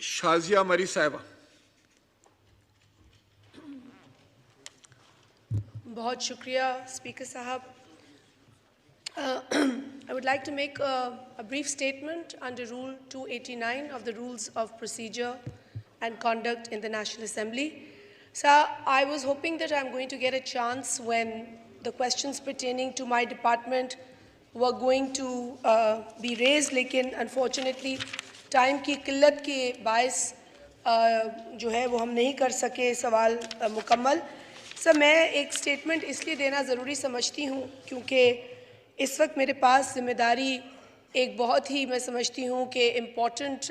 شازیہ مری صاحبہ. بہت شکریہ اسپیکر صاحب. I would like to make a brief statement under Rule 289 of the Rules of Procedure and Conduct in the National Assembly. So I was hoping that I'm going to get a chance when the questions pertaining to my department were going to be raised, لیکن unfortunately time کی قلت کے باعث جو ہے وہ ہم نہیں کر سکے سوال مکمل. سر میں ایک سٹیٹمنٹ اس لیے دینا ضروری سمجھتی ہوں کیونکہ اس وقت میرے پاس ذمہ داری ایک بہت ہی میں سمجھتی ہوں کہ امپورٹنٹ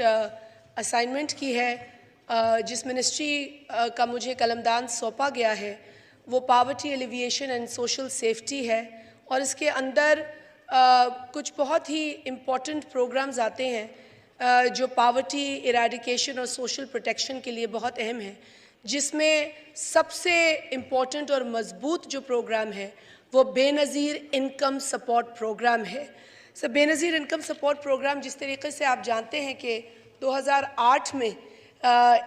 اسائنمنٹ کی ہے. جس منسٹری کا مجھے قلمدان سونپا گیا ہے وہ poverty alleviation and social safety ہے, اور اس کے اندر کچھ بہت ہی امپورٹنٹ پروگرامز آتے ہیں جو پاورٹی ایریڈیکیشن اور سوشل پروٹیکشن کے لیے بہت اہم ہیں, جس میں سب سے امپورٹنٹ اور مضبوط جو پروگرام ہے وہ بے نظیر انکم سپورٹ پروگرام ہے. سر بے نظیر انکم سپورٹ پروگرام جس طریقے سے آپ جانتے ہیں کہ 2008 میں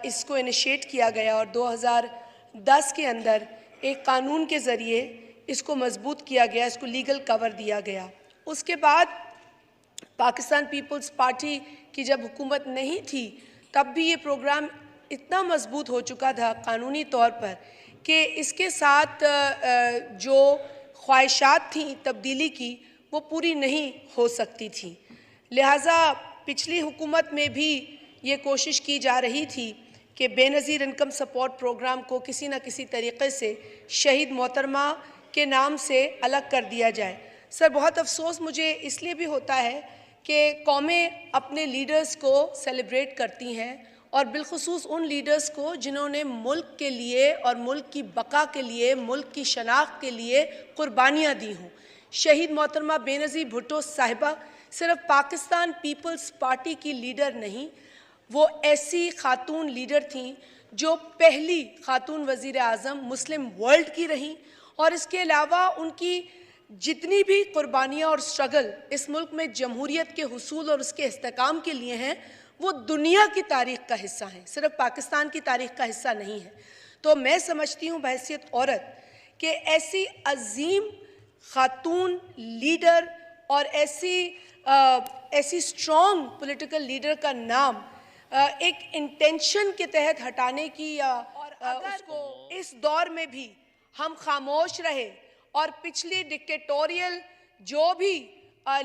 اس کو انیشیٹ کیا گیا اور 2010 کے اندر ایک قانون کے ذریعے اس کو مضبوط کیا گیا, اس کو لیگل کور دیا گیا. اس کے بعد پاکستان پیپلز پارٹی کی جب حکومت نہیں تھی تب بھی یہ پروگرام اتنا مضبوط ہو چکا تھا قانونی طور پر کہ اس کے ساتھ جو خواہشات تھیں تبدیلی کی وہ پوری نہیں ہو سکتی تھیں. لہٰذا پچھلی حکومت میں بھی یہ کوشش کی جا رہی تھی کہ بے نظیر انکم سپورٹ پروگرام کو کسی نہ کسی طریقے سے شہید محترمہ کے نام سے الگ کر دیا جائے. سر بہت افسوس مجھے اس لیے بھی ہوتا ہے کہ قومیں اپنے لیڈرز کو سیلیبریٹ کرتی ہیں, اور بالخصوص ان لیڈرز کو جنہوں نے ملک کے لیے اور ملک کی بقا کے لیے, ملک کی شناخت کے لیے قربانیاں دی ہوں. شہید محترمہ بے نظیر بھٹو صاحبہ صرف پاکستان پیپلز پارٹی کی لیڈر نہیں, وہ ایسی خاتون لیڈر تھیں جو پہلی خاتون وزیر اعظم مسلم ورلڈ کی رہیں, اور اس کے علاوہ ان کی جتنی بھی قربانیاں اور سٹرگل اس ملک میں جمہوریت کے حصول اور اس کے استحکام کے لیے ہیں وہ دنیا کی تاریخ کا حصہ ہیں, صرف پاکستان کی تاریخ کا حصہ نہیں ہے. تو میں سمجھتی ہوں بحیثیت عورت کہ ایسی عظیم خاتون لیڈر اور ایسی سٹرونگ پولیٹیکل لیڈر کا نام ایک انٹینشن کے تحت ہٹانے کی, اور اس کو اس دور میں بھی ہم خاموش رہے اور پچھلی ڈکٹیٹوریل جو بھی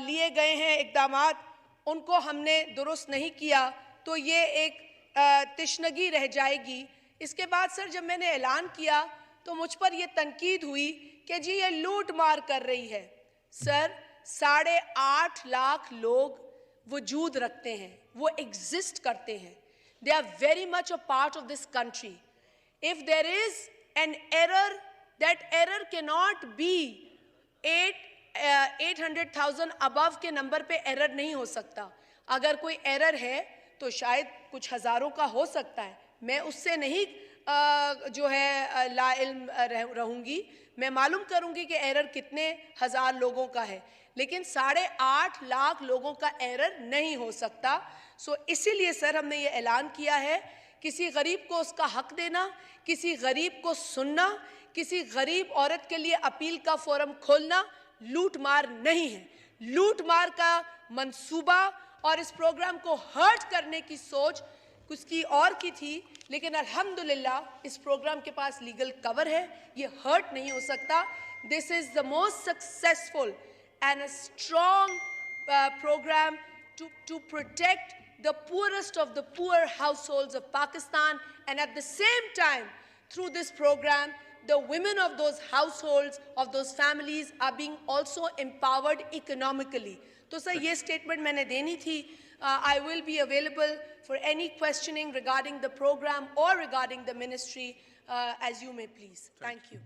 لیے گئے ہیں اقدامات ان کو ہم نے درست نہیں کیا تو یہ ایک تشنگی رہ جائے گی. اس کے بعد سر جب میں نے اعلان کیا تو مجھ پر یہ تنقید ہوئی کہ جی یہ لوٹ مار کر رہی ہے. سر 8.5 لاکھ لوگ وجود رکھتے ہیں, وہ ایگزسٹ کرتے ہیں, they are very much a part of this country. If there is an error, that error cannot be 800,000 above کے نمبر پہ ایرر نہیں ہو سکتا. اگر کوئی ایرر ہے تو شاید کچھ ہزاروں کا ہو سکتا ہے, میں اس سے نہیں جو ہے لا علم رہوں گی, میں معلوم کروں گی کہ ایرر کتنے ہزار لوگوں کا ہے, لیکن 8.5 لاکھ لوگوں کا ایرر نہیں ہو سکتا. اسی لیے سر ہم نے یہ اعلان کیا ہے, کسی غریب کو اس کا حق دینا, کسی غریب کو سننا, کسی غریب عورت کے لیے اپیل کا فورم کھولنا لوٹ مار نہیں ہے. لوٹ مار کا منصوبہ اور اس پروگرام کو ہرٹ کرنے کی سوچ کچھ کی اور کی تھی, لیکن الحمدللہ اس پروگرام کے پاس لیگل کور ہے, یہ ہرٹ نہیں ہو سکتا. This is the most successful and a strong program to protect the poorest of the poor households of Pakistan, and at the same time through this program the women of those households, of those families are being also empowered economically. تو سر یہ statement میں نے دینی تھی. I will be available for any questioning regarding the program or regarding the ministry as you may please. Thank you.